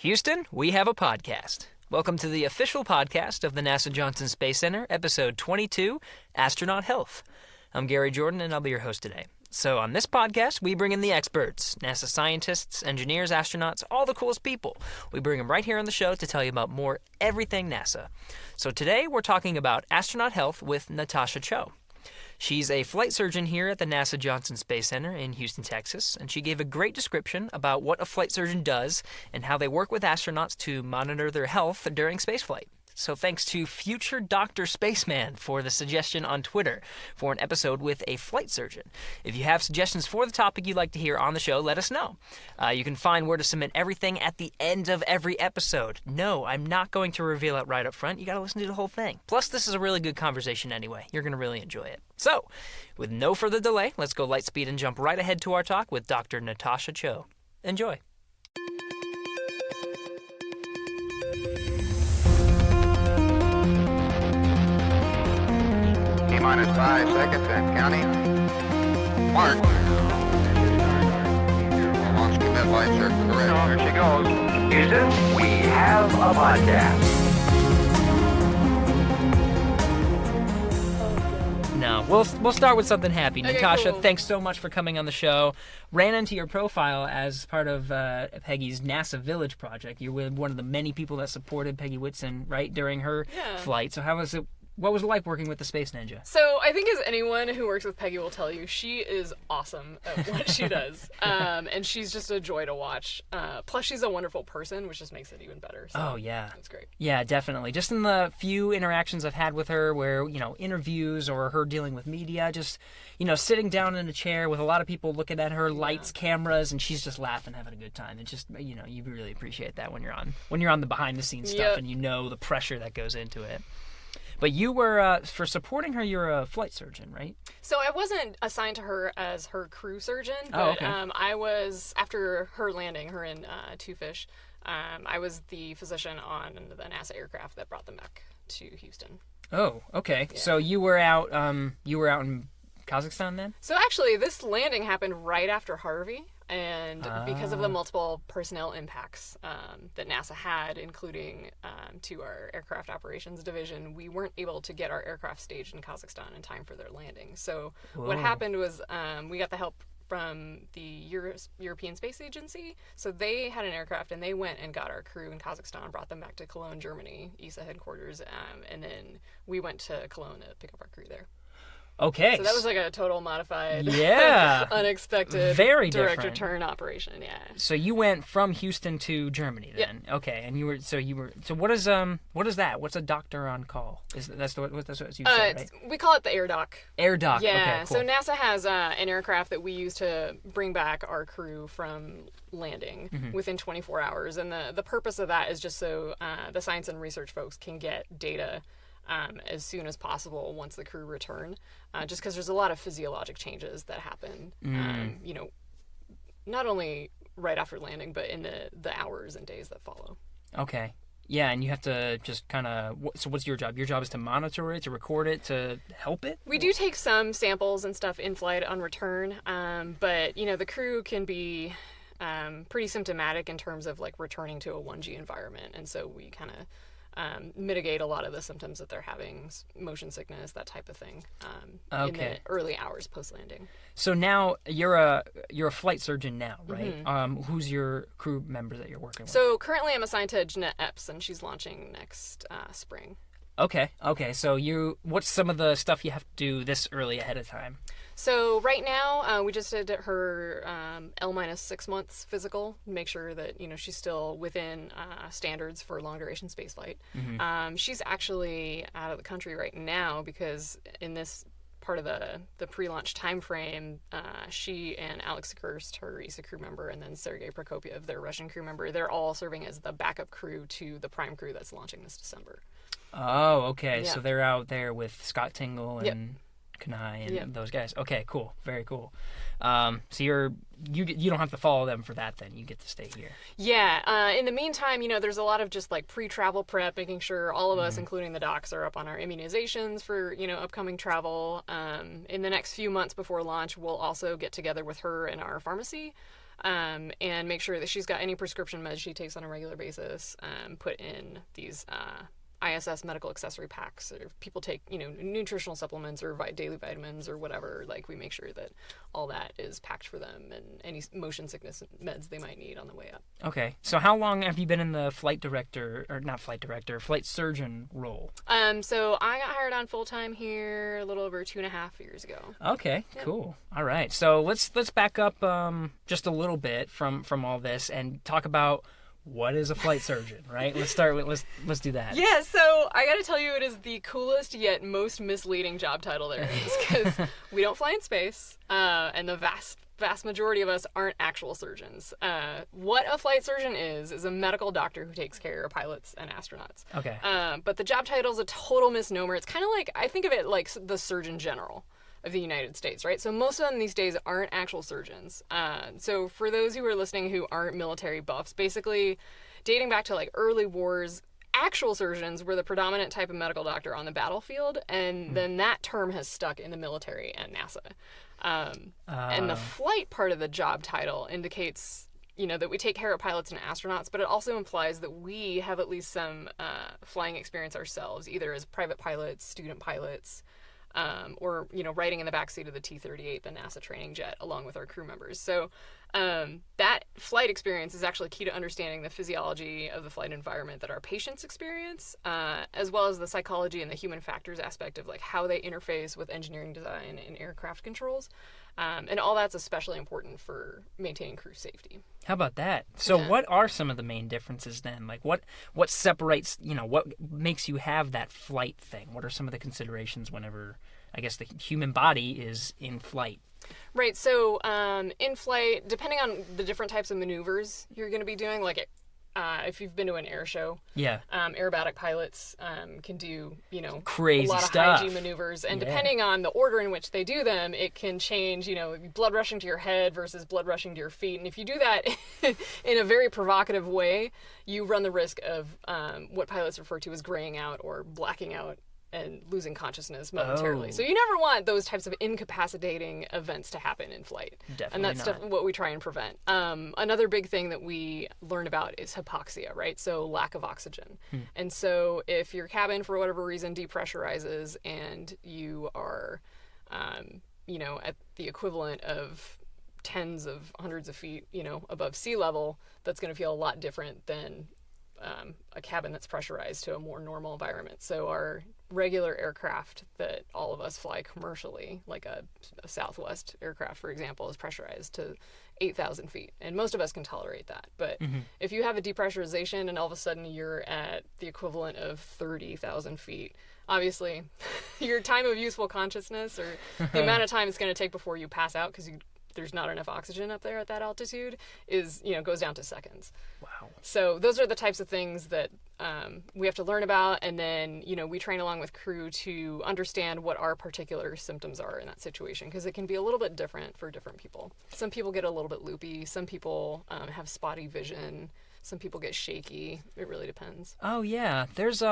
Houston, we have a podcast. Welcome to the official podcast of the NASA Johnson Space Center, episode 22, Astronaut Health. I'm Gary Jordan, and I'll be your host today. So on this podcast, we bring in the experts, NASA scientists, engineers, astronauts, all the coolest people. We bring them right here on the show to tell you about more everything NASA. So today, we're talking about astronaut health with Natasha Cho. She's a flight surgeon here at the NASA Johnson Space Center in Houston, Texas, and she gave a great description about what a flight surgeon does and how they work with astronauts to monitor their health during spaceflight. So thanks to future Dr. Spaceman for the suggestion on Twitter for an episode with a flight surgeon. If you have suggestions for the topic you'd like to hear on the show, let us know. You can find where to submit everything at the end of every episode. No, I'm not going to reveal it right up front. You got to listen to the whole thing. Plus, this is a really good conversation anyway. You're going to really enjoy it. So, with no further delay, let's go light speed and jump right ahead to our talk with Dr. Natasha Cho. Enjoy. Minus 5 seconds and counting. Mark. Launch commit lights are correct. There she goes. Houston, we have a podcast. No, we'll start with something happy. Okay, Natasha, cool. Thanks so much for coming on the show. Ran into your profile as part of Peggy's NASA Village project. You were one of the many people that supported Peggy Whitson, right, during her flight. So what was it like working with the Space Ninja? So I think as anyone who works with Peggy will tell you, she is awesome at what she does. And she's just a joy to watch. Plus she's a wonderful person, which just makes it even better. So Oh, yeah. That's great. Yeah, definitely. Just in the few interactions I've had with her where, interviews or her dealing with media, just, sitting down in a chair with a lot of people looking at her, lights, cameras, and she's just laughing, having a good time. It's just, you really appreciate that when you're on the behind-the-scenes stuff and the pressure that goes into it. But you were, for supporting her, you're a flight surgeon, right? So I wasn't assigned to her as her crew surgeon, but okay. I was, after her landing, her and Two Fish, I was the physician on the NASA aircraft that brought them back to Houston. Oh, okay. Yeah. So you were out in Kazakhstan then? So actually, this landing happened right after Harvey, and because of the multiple personnel impacts that NASA had, including to our aircraft operations division, we weren't able to get our aircraft staged in Kazakhstan in time for their landing. So what happened was we got the help from the European Space Agency. So they had an aircraft, and they went and got our crew in Kazakhstan, brought them back to Cologne, Germany, ESA headquarters, and then we went to Cologne to pick up our crew there. Okay. So that was like a total modified, unexpected, Very direct different. return operation. Yeah. So you went from Houston to Germany then? Yeah. Okay. And so what is that? What's a doctor on call? That's what you said, right? We call it the air dock. Air dock. Yeah. Okay, cool. So NASA has an aircraft that we use to bring back our crew from landing within 24 hours, and the purpose of that is just so the science and research folks can get data as soon as possible once the crew return, just because there's a lot of physiologic changes that happen, not only right after landing, but in the hours and days that follow. Okay. Yeah, and you have to just kind of... So what's your job? Your job is to monitor it, to record it, to help it? We do take some samples and stuff in flight on return, but, the crew can be pretty symptomatic in terms of, returning to a 1G environment, and so we kind of mitigate a lot of the symptoms that they're having, motion sickness, that type of thing, in the early hours post-landing. So now you're a flight surgeon now, right? Who's your crew member that you're working with? So currently I'm assigned to Jeanette Epps, and she's launching next spring. Okay. So what's some of the stuff you have to do this early ahead of time? So right now, we just did her L-6 months physical, make sure that, she's still within standards for long-duration spaceflight. She's actually out of the country right now because in this part of the pre-launch time frame, she and Alex Sikurst, her ESA crew member, and then Sergei Prokopyev, their Russian crew member, they're all serving as the backup crew to the prime crew that's launching this December. Oh, okay. Yeah. So they're out there with Scott Tingle and... Yep. Kanai and those guys. Okay, cool. Very cool. So you don't have to follow them for that then. You get to stay here. Yeah. In the meantime, there's a lot of just pre-travel prep, making sure all of us, including the docs, are up on our immunizations for, upcoming travel. In the next few months before launch, we'll also get together with her and our pharmacy and make sure that she's got any prescription meds she takes on a regular basis, put in these ISS medical accessory packs, or if people take, nutritional supplements or daily vitamins or whatever, like we make sure that all that is packed for them, and any motion sickness meds they might need on the way up. Okay. So how long have you been in the flight surgeon role? So I got hired on full time here a little over 2.5 years ago. Okay, Cool. All right. So let's back up just a little bit from all this and talk about what is a flight surgeon, right? Let's do that. Yeah, so I gotta tell you, it is the coolest yet most misleading job title there is, because we don't fly in space, and the vast majority of us aren't actual surgeons. What a flight surgeon is a medical doctor who takes care of pilots and astronauts. Okay. But the job title is a total misnomer. It's kind of like, I think of it like the Surgeon General of the United States, right? So most of them these days aren't actual surgeons. So for those who are listening who aren't military buffs, basically dating back to like early wars, actual surgeons were the predominant type of medical doctor on the battlefield, and then that term has stuck in the military and NASA. And the flight part of the job title indicates, that we take care of pilots and astronauts, but it also implies that we have at least some flying experience ourselves, either as private pilots, student pilots, or, riding in the backseat of the T-38, the NASA training jet, along with our crew members. So that flight experience is actually key to understanding the physiology of the flight environment that our patients experience, as well as the psychology and the human factors aspect of like how they interface with engineering design and aircraft controls. And all that's especially important for maintaining crew safety. How about that? So what are some of the main differences then? Like what separates, what makes you have that flight thing? What are some of the considerations whenever, I guess, the human body is in flight? Right. So in flight, depending on the different types of maneuvers you're going to be doing, like if you've been to an air show, aerobatic pilots can do, crazy a lot of stuff. high G maneuvers, and depending on the order in which they do them, it can change, blood rushing to your head versus blood rushing to your feet. And if you do that in a very provocative way, you run the risk of what pilots refer to as graying out or blacking out and losing consciousness momentarily. So you never want those types of incapacitating events to happen in flight. Definitely and that's not. what we try and prevent. Another big thing that we learn about is hypoxia, right? So lack of oxygen. And so if your cabin, for whatever reason, depressurizes and you are, at the equivalent of tens of hundreds of feet, above sea level, that's going to feel a lot different than a cabin that's pressurized to a more normal environment. So our regular aircraft that all of us fly commercially, like a Southwest aircraft, for example, is pressurized to 8,000 feet. And most of us can tolerate that. But if you have a depressurization and all of a sudden you're at the equivalent of 30,000 feet, obviously your time of useful consciousness, or the amount of time it's going to take before you pass out because there's not enough oxygen up there at that altitude, is, goes down to seconds. Wow. So those are the types of things that we have to learn about, and then, we train along with crew to understand what our particular symptoms are in that situation, because it can be a little bit different for different people. Some people get a little bit loopy, some people have spotty vision, some people get shaky. It really depends. Oh yeah, there's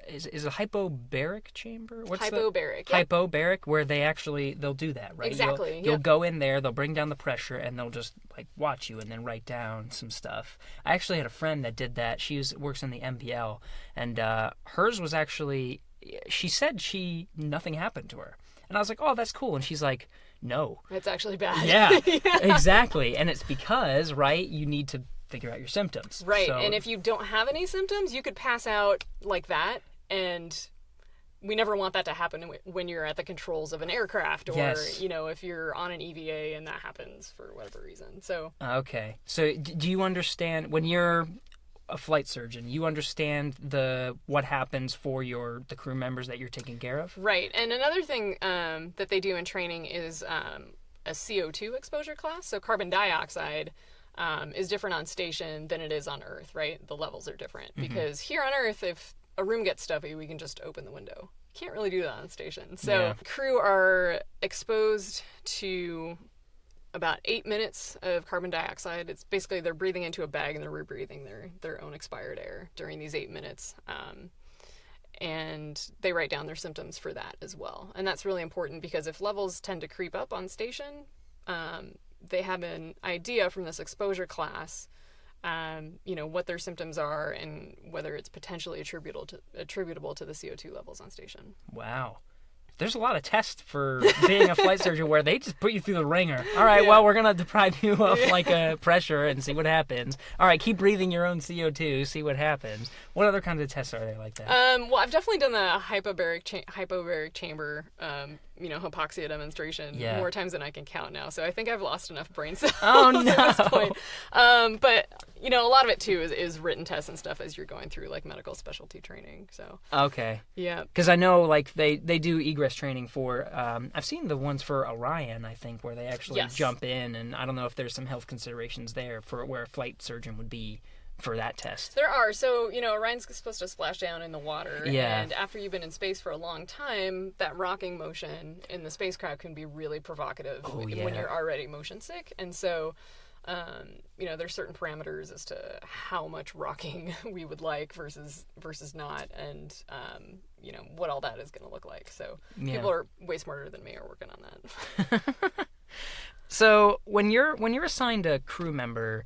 is a hypobaric chamber? What's hypobaric. Yep. Hypobaric, where they'll do that, right? Exactly. You'll go in there, they'll bring down the pressure, and they'll just like watch you and then write down some stuff. I actually had a friend that did that. She works in the MPL, and hers was actually. She said nothing happened to her, and I was like, oh, that's cool. And she's like, no, it's actually bad. Yeah, exactly. And it's because, right, you need to figure out your symptoms. Right. So, and if you don't have any symptoms, you could pass out like that. And we never want that to happen when you're at the controls of an aircraft, or, if you're on an EVA and that happens for whatever reason. So. Okay. So do you understand, when you're a flight surgeon, you understand what happens for the crew members that you're taking care of? Right. And another thing that they do in training is a CO2 exposure class. So carbon dioxide is different on station than it is on Earth, right? The levels are different. Because here on Earth, if a room gets stuffy, we can just open the window. Can't really do that on station. So crew are exposed to about 8 minutes of carbon dioxide. It's basically they're breathing into a bag and they're rebreathing their own expired air during these 8 minutes. And they write down their symptoms for that as well. And that's really important because if levels tend to creep up on station, they have an idea from this exposure class, what their symptoms are and whether it's potentially attributable to the CO2 levels on station. Wow. There's a lot of tests for being a flight surgeon where they just put you through the ringer. All right, well, we're going to deprive you of a pressure and see what happens. All right, keep breathing your own CO2, see what happens. What other kinds of tests are there like that? Well, I've definitely done the hypobaric chamber, hypoxia demonstration more times than I can count now. So I think I've lost enough brain cells at this point. But a lot of it too is written tests and stuff as you're going through like medical specialty training. So okay, yeah, because I know like they do egress training for. I've seen the ones for Orion, I think, where they actually jump in, and I don't know if there's some health considerations there for where a flight surgeon would be for that test. There are. So, Orion's supposed to splash down in the water. Yeah. And after you've been in space for a long time, that rocking motion in the spacecraft can be really provocative when you're already motion sick. And so, there's certain parameters as to how much rocking we would like versus not, and, what all that is going to look like. So people are way smarter than me are working on that. So when you're assigned a crew member,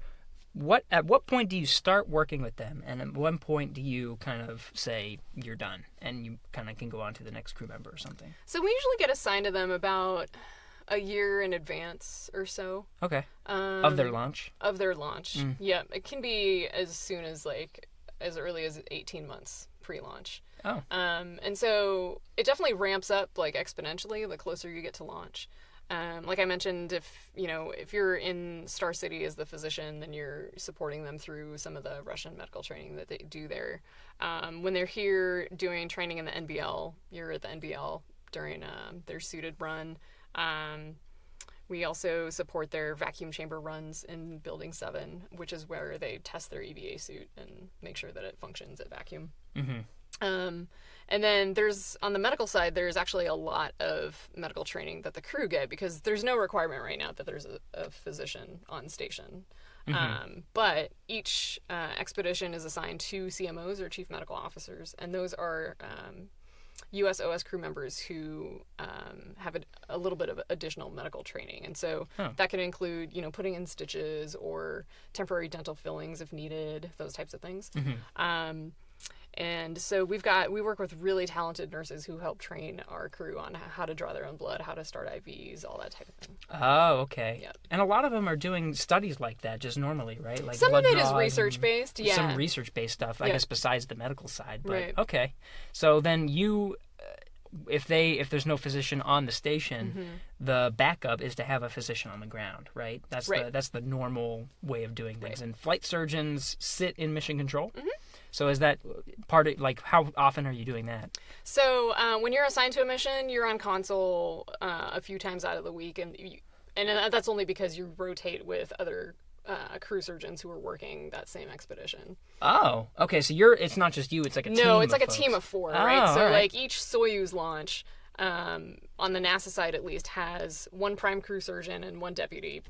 at what point do you start working with them, and at what point do you kind of say you're done and you kind of can go on to the next crew member or something? So we usually get assigned to them about a year in advance or so. Okay. Of their launch? Of their launch. Yeah. It can be as soon as as early as 18 months pre-launch. Oh. And so it definitely ramps up exponentially the closer you get to launch. Like I mentioned, if you're in Star City as the physician, then you're supporting them through some of the Russian medical training that they do there. When they're here doing training in the NBL, you're at the NBL during their suited run. We also support their vacuum chamber runs in Building 7, which is where they test their EVA suit and make sure that it functions at vacuum. Mm-hmm. And then on the medical side, there's actually a lot of medical training that the crew get because there's no requirement right now that there's a physician on station. Mm-hmm. But each expedition is assigned 2 CMOs or chief medical officers, and those are USOS crew members who have a little bit of additional medical training. And so that can include, putting in stitches or temporary dental fillings if needed, those types of things. Mm-hmm. And so we work with really talented nurses who help train our crew on how to draw their own blood, how to start IVs, all that type of thing. Oh, okay. Yep. And a lot of them are doing studies like that just normally, right? Like some of it is research-based, yeah. Some research-based stuff, I guess, besides the medical side. But, right. Okay. So then if there's no physician on the station, mm-hmm. the backup is to have a physician on the ground, right? That's the normal way of doing things. Right. And flight surgeons sit in mission control. Mm-hmm. So is that part of, how often are you doing that? So when you're assigned to a mission, you're on console a few times out of the week, and that's only because you rotate with other crew surgeons who are working that same expedition. Oh, okay. So it's not just you; it's like a team. No, it's like folks. A team of 4, right? So each Soyuz launch. On the NASA side at least has 1 prime crew surgeon and 1 deputy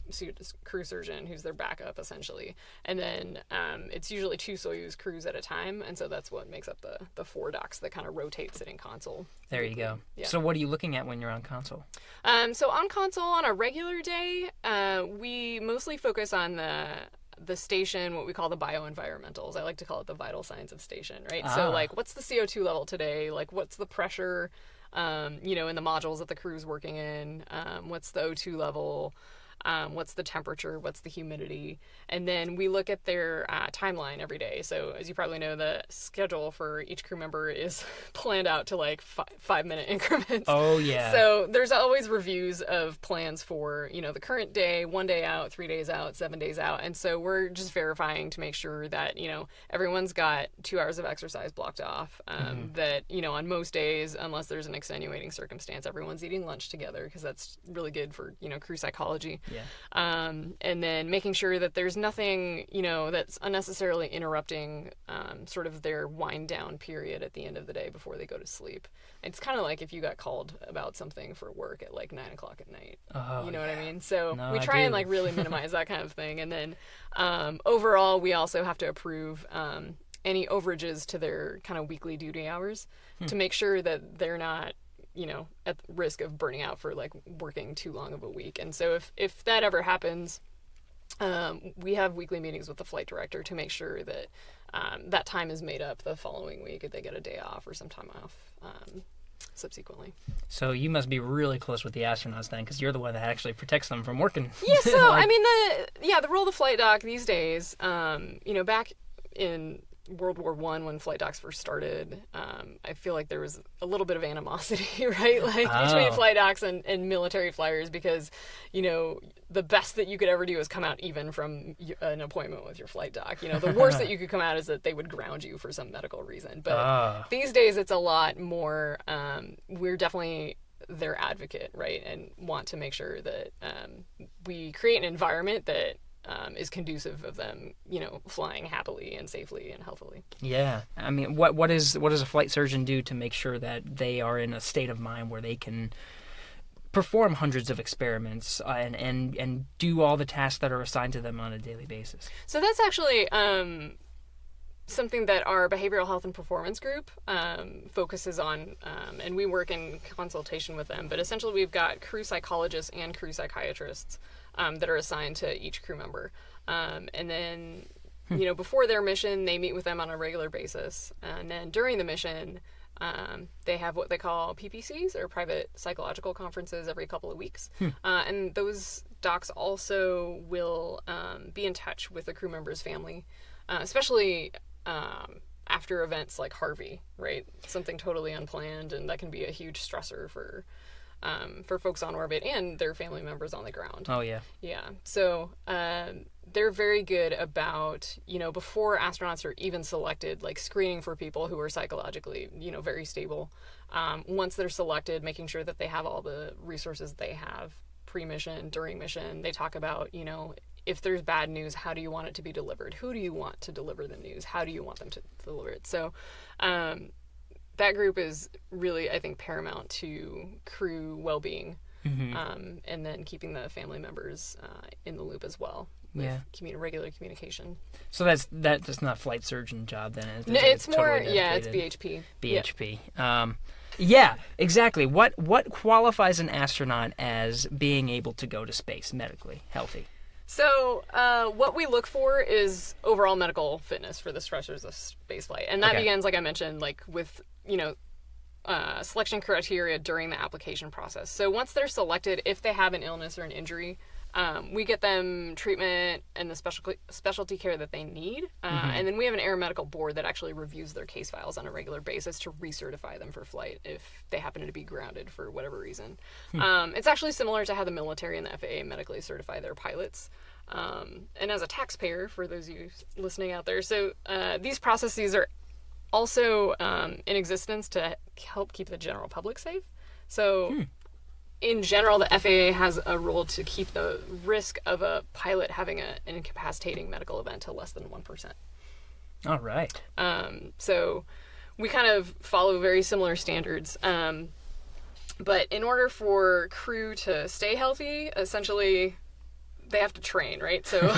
crew surgeon who's their backup essentially, and then it's usually 2 Soyuz crews at a time, and so that's what makes up the 4 docs that kind of rotate sitting console. There you go. Yeah. So what are you looking at when you're on console? So on console on a regular day, we mostly focus on the station, what we call the bioenvironmentals. I like to call it the vital signs of station, right? So what's the CO2 level today? What's the pressure in the modules that the crew's working in, what's the O2 level, what's the temperature, what's the humidity, and then we look at their timeline every day. So as you probably know, the schedule for each crew member is planned out to 5-minute increments. Oh yeah. So there's always reviews of plans for the current day, 1 day out, 3 days out, 7 days out, and so we're just verifying to make sure that everyone's got 2 hours of exercise blocked off. Mm-hmm. That on most days, unless there's an extenuating circumstance, everyone's eating lunch together because that's really good for crew psychology. Yeah. And then making sure that there's nothing, that's unnecessarily interrupting sort of their wind down period at the end of the day before they go to sleep. It's kind of like if you got called about something for work at 9 o'clock at night. Oh, you know what I mean? So we try and really minimize that kind of thing. And then overall, we also have to approve any overages to their kind of weekly duty hours to make sure that they're not at risk of burning out for like working too long of a week. And so if that ever happens, we have weekly meetings with the flight director to make sure that that time is made up the following week if they get a day off or some time off subsequently. So you must be really close with the astronauts then, because you're the one that actually protects them from working. Yeah, so I mean, the role of the flight doc these days, back in World War I, when flight docs first started, I feel like there was a little bit of animosity, right? Like between flight docs and military flyers, because, the best that you could ever do is come out even from an appointment with your flight doc. The worst that you could come out is that they would ground you for some medical reason. But these days it's a lot more, we're definitely their advocate, right? And want to make sure that we create an environment that is conducive of them, flying happily and safely and healthily. Yeah. I mean, what does a flight surgeon do to make sure that they are in a state of mind where they can perform hundreds of experiments and do all the tasks that are assigned to them on a daily basis? So that's actually something that our behavioral health and performance group focuses on, and we work in consultation with them. But essentially, we've got crew psychologists and crew psychiatrists that are assigned to each crew member. And then, before their mission, they meet with them on a regular basis. And then during the mission, they have what they call PPCs, or private psychological conferences, every couple of weeks. And those docs also will be in touch with the crew member's family, especially after events like Harvey, right? Something totally unplanned, and that can be a huge stressor for folks on orbit and their family members on the ground. Oh, yeah. Yeah. So they're very good about, before astronauts are even selected, like screening for people who are psychologically, very stable. Once they're selected, making sure that they have all the resources they have pre-mission, during mission. They talk about, if there's bad news, how do you want it to be delivered? Who do you want to deliver the news? How do you want them to deliver it? So that group is really, I think, paramount to crew well-being, and then keeping the family members in the loop as well. With regular communication. So that's not flight surgeon job then? No, it's more, it's BHP. BHP. Yeah, exactly. What qualifies an astronaut as being able to go to space medically healthy? So what we look for is overall medical fitness for the stressors of spaceflight. And that begins, like I mentioned, with, selection criteria during the application process. So once they're selected, if they have an illness or an injury, we get them treatment and the specialty care that they need. And then we have an air medical board that actually reviews their case files on a regular basis to recertify them for flight if they happen to be grounded for whatever reason. It's actually similar to how the military and the FAA medically certify their pilots. And as a taxpayer, for those of you listening out there, so these processes are also in existence to help keep the general public safe. So in general, the FAA has a role to keep the risk of a pilot having an incapacitating medical event to less than 1%. All right. So we kind of follow very similar standards. But in order for crew to stay healthy, essentially, they have to train, right? So,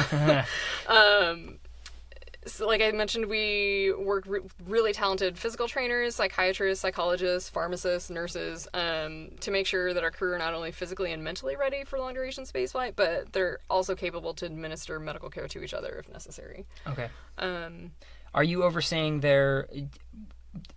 so like I mentioned, we work with really talented physical trainers, psychiatrists, psychologists, pharmacists, nurses, to make sure that our crew are not only physically and mentally ready for long-duration spaceflight, but they're also capable to administer medical care to each other if necessary. Okay. Are you overseeing their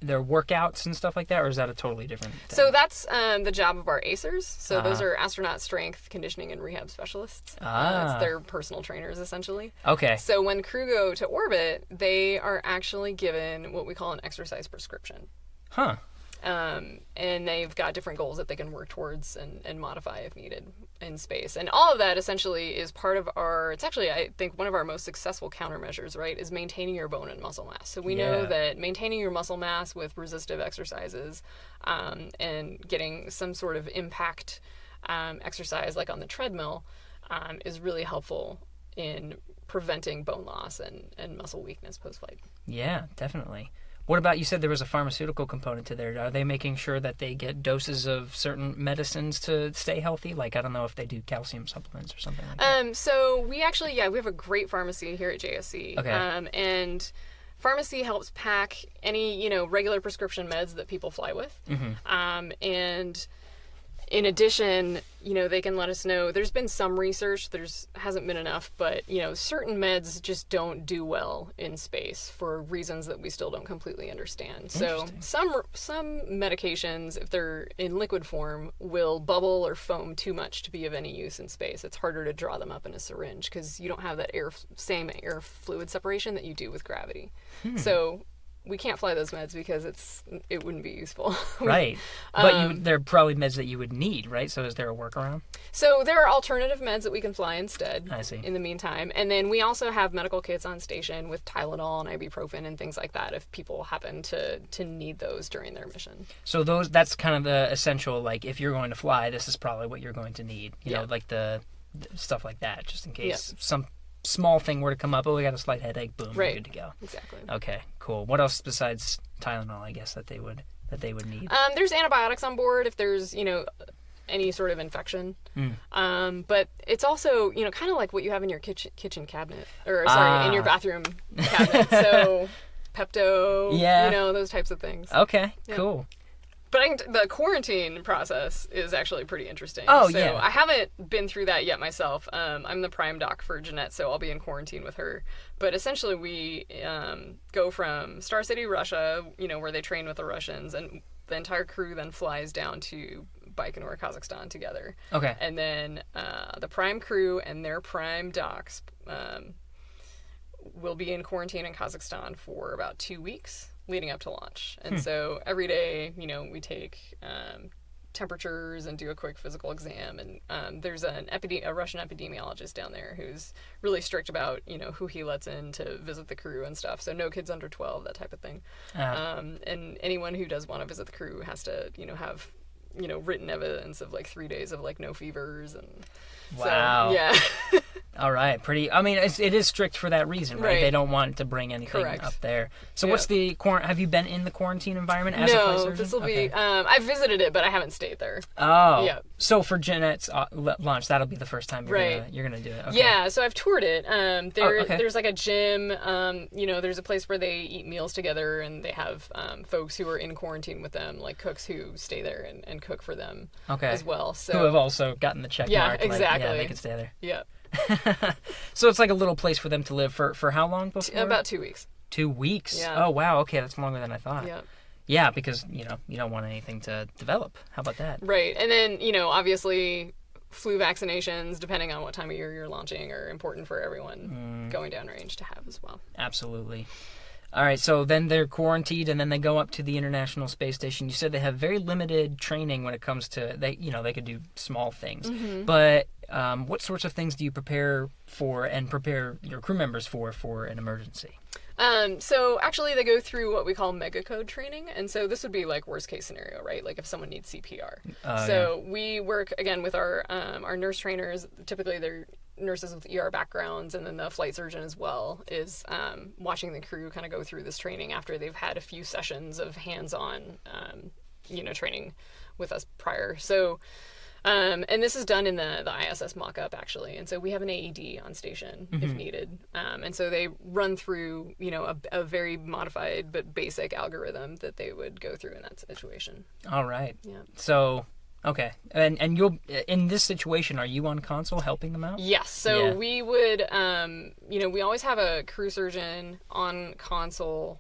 workouts and stuff like that, or is that a totally different thing? So that's the job of our ACERs. So those are astronaut strength, conditioning, and rehab specialists. It's their personal trainers, essentially. Okay. So when crew go to orbit, they are actually given what we call an exercise prescription. Huh. And they've got different goals that they can work towards and modify if needed in space. And all of that essentially is part of it's actually, I think, one of our most successful countermeasures, right, is maintaining your bone and muscle mass. So we know that maintaining your muscle mass with resistive exercises and getting some sort of impact exercise like on the treadmill is really helpful in preventing bone loss and muscle weakness post-flight. Yeah, definitely. What about, you said there was a pharmaceutical component to there. Are they making sure that they get doses of certain medicines to stay healthy? Like, I don't know if they do calcium supplements or something like that. So we actually, we have a great pharmacy here at JSC. Okay. And pharmacy helps pack any, regular prescription meds that people fly with. And in addition, they can let us know. There's been some research. Hasn't been enough, but, certain meds just don't do well in space for reasons that we still don't completely understand. So some medications, if they're in liquid form, will bubble or foam too much to be of any use in space. It's harder to draw them up in a syringe because you don't have that same air fluid separation that you do with gravity. So we can't fly those meds because it wouldn't be useful. Right. But they're probably meds that you would need, right? So is there a workaround? So there are alternative meds that we can fly instead. I see. In the meantime. And then we also have medical kits on station with Tylenol and ibuprofen and things like that if people happen to need those during their mission. So that's kind of the essential, like, if you're going to fly, this is probably what you're going to need. You know, like the stuff like that, just in case some small thing were to come up. Oh, we got a slight headache. Boom, we're good to go. Exactly. Okay, cool. What else besides Tylenol, I guess, that they would need? There's antibiotics on board if there's, any sort of infection. But it's also, kind of like what you have in your kitchen cabinet. Or, sorry, in your bathroom cabinet. So, Pepto, those types of things. Okay, cool. But the quarantine process is actually pretty interesting. Oh, so yeah. I haven't been through that yet myself. I'm the prime doc for Jeanette, so I'll be in quarantine with her. But essentially we go from Star City, Russia, where they train with the Russians, and the entire crew then flies down to Baikonur, Kazakhstan together. Okay. And then the prime crew and their prime docs will be in quarantine in Kazakhstan for about 2 weeks leading up to launch. And so every day, we take temperatures and do a quick physical exam. And there's a Russian epidemiologist down there who's really strict about, who he lets in to visit the crew and stuff. So no kids under 12, that type of thing. And anyone who does want to visit the crew has to, have, written evidence of 3 days of no fevers and wow. So, yeah. All right, it is strict for that reason, right? They don't want to bring anything up there. So what's the have you been in the quarantine environment as a flight surgeon? No, this will be, I've visited it, but I haven't stayed there. Oh. Yeah. So for Jeanette's launch, that'll be the first time you're gonna do it. Okay. Yeah, so I've toured it. There's a gym, there's a place where they eat meals together, and they have folks who are in quarantine with them, like cooks who stay there and cook for them as well. So who have also gotten the check mark. Exactly. Yeah, they can stay there. Yeah. So it's like a little place for them to live for how long before? About 2 weeks. 2 weeks? Yeah. Oh, wow. Okay, that's longer than I thought. Yeah. Yeah, because, you don't want anything to develop. How about that? Right. And then, obviously flu vaccinations, depending on what time of year you're launching, are important for everyone going downrange to have as well. Absolutely. All right, so then they're quarantined, and then they go up to the International Space Station. You said they have very limited training when it comes to they could do small things. But what sorts of things do you prepare for and prepare your crew members for an emergency? So actually they go through what we call mega code training. And so this would be worst case scenario, right? Like if someone needs CPR. We work again with our nurse trainers. Typically they're nurses with ER backgrounds, and then the flight surgeon as well is watching the crew kind of go through this training after they've had a few sessions of hands-on, training with us prior. So, and this is done in the ISS mock-up actually. And so we have an AED on station if needed. And so they run through, a very modified but basic algorithm that they would go through in that situation. All right. Yeah. So, okay. And you'll, in this situation, are you on console helping them out? Yes. So we would, we always have a crew surgeon on console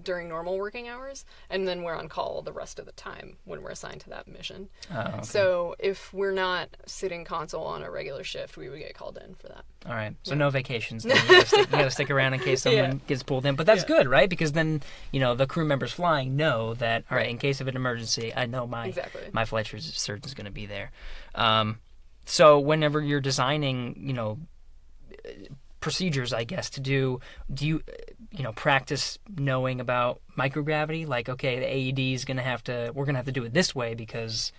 during normal working hours, and then we're on call the rest of the time when we're assigned to that mission. Oh, okay. So if we're not sitting console on a regular shift, we would get called in for that. All right. So no vacations. Then. You gotta stick around in case someone gets pulled in. But that's good, right? Because then, the crew members flying know that, all right, in case of an emergency, I know my flight surgeon's going to be there. So whenever you're designing, procedures, I guess, to do you, practice knowing about microgravity? Like, okay, the AED is we're going to have to do it this way because,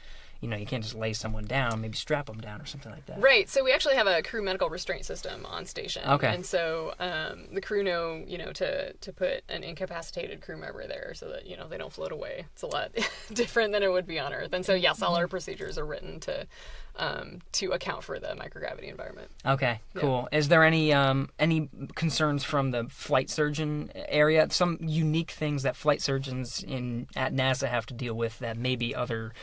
you can't just lay someone down, maybe strap them down or something like that. Right. So we actually have a crew medical restraint system on station. Okay. And so the crew know, to put an incapacitated crew member there so that, they don't float away. It's a lot different than it would be on Earth. And so, yes, all our procedures are written to to account for the microgravity environment. Okay, cool. Is there any concerns from the flight surgeon area? Some unique things that flight surgeons at NASA have to deal with that maybe other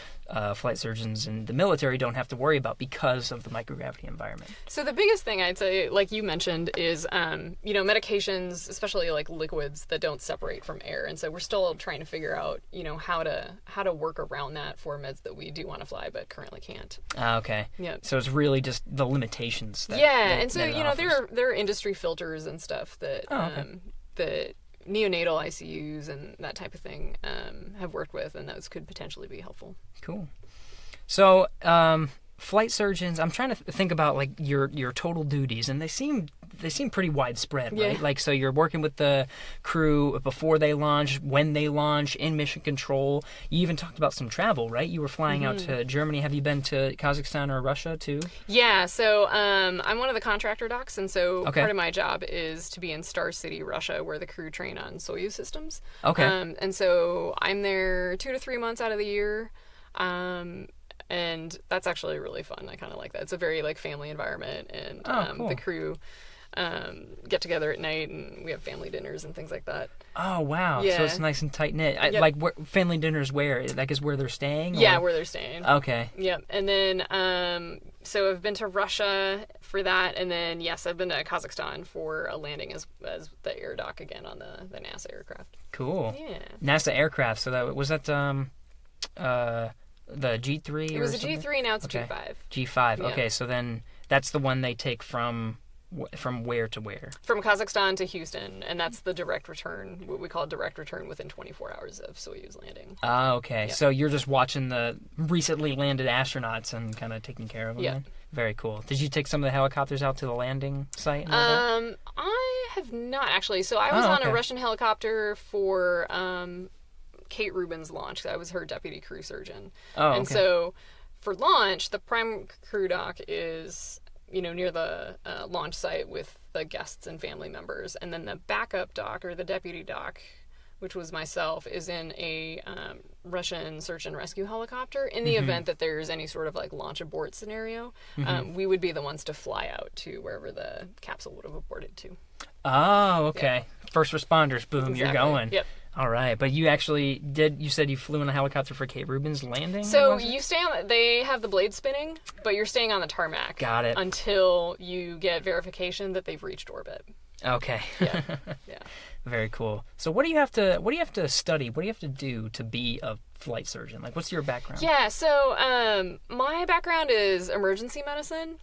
flight surgeons in the military don't have to worry about because of the microgravity environment? So the biggest thing I'd say, like you mentioned, is medications, especially like liquids that don't separate from air, and so we're still trying to figure out how to work around that for meds that we do want to fly but currently can't. Okay. Yeah. So it's really just the limitations. And so there are industry filters and stuff that that neonatal ICUs and that type of thing have worked with, and those could potentially be helpful. Cool. So, flight surgeons, I'm trying to think about like your total duties, and they seem pretty widespread, right? Like, so you're working with the crew before they launch, when they launch, in mission control. You even talked about some travel, right? You were flying out to Germany. Have you been to Kazakhstan or Russia too? Yeah, so I'm one of the contractor docs, and so part of my job is to be in Star City, Russia, where the crew train on Soyuz systems. Okay. And so I'm there 2 to 3 months out of the year. And that's actually really fun. I kind of like that. It's a very like family environment, and cool. The crew get together at night, and we have family dinners and things like that. Oh wow! Yeah. So it's nice and tight knit. Yep. Like family dinners where? Like is where they're staying? Yeah, where they're staying. Okay. Yep. And then so I've been to Russia for that, and then yes, I've been to Kazakhstan for a landing as the air doc again on the NASA aircraft. Cool. Yeah. NASA aircraft. So that was the G3? It was a G3, now it's a G5. G5. Yeah. Okay, so then that's the one they take from where to where? From Kazakhstan to Houston, and that's the direct return, what we call direct return within 24 hours of Soyuz landing. Ah, okay. Yeah. So you're just watching the recently landed astronauts and kind of taking care of them? Yeah. Very cool. Did you take some of the helicopters out to the landing site? I have not, actually. So I was on a Russian helicopter for Kate Rubin's launch. I was her deputy crew surgeon. And so for launch, the prime crew doc is near the launch site with the guests and family members, and then the backup doc or the deputy doc, which was myself, is in a Russian search and rescue helicopter. In the event that there's any sort of like launch abort scenario, we would be the ones to fly out to wherever the capsule would have aborted to. Oh, okay. Yeah. First responders, boom, exactly. You're going. Yep. All right, but you actually you said you flew in a helicopter for Kate Rubin's landing? So you stay they have the blade spinning, but you're staying on the tarmac. Got it. Until you get verification that they've reached orbit. Okay. Yeah. Very cool. So what do you have to study? What do you have to do to be a flight surgeon? Like, what's your background? Yeah, so my background is emergency medicine.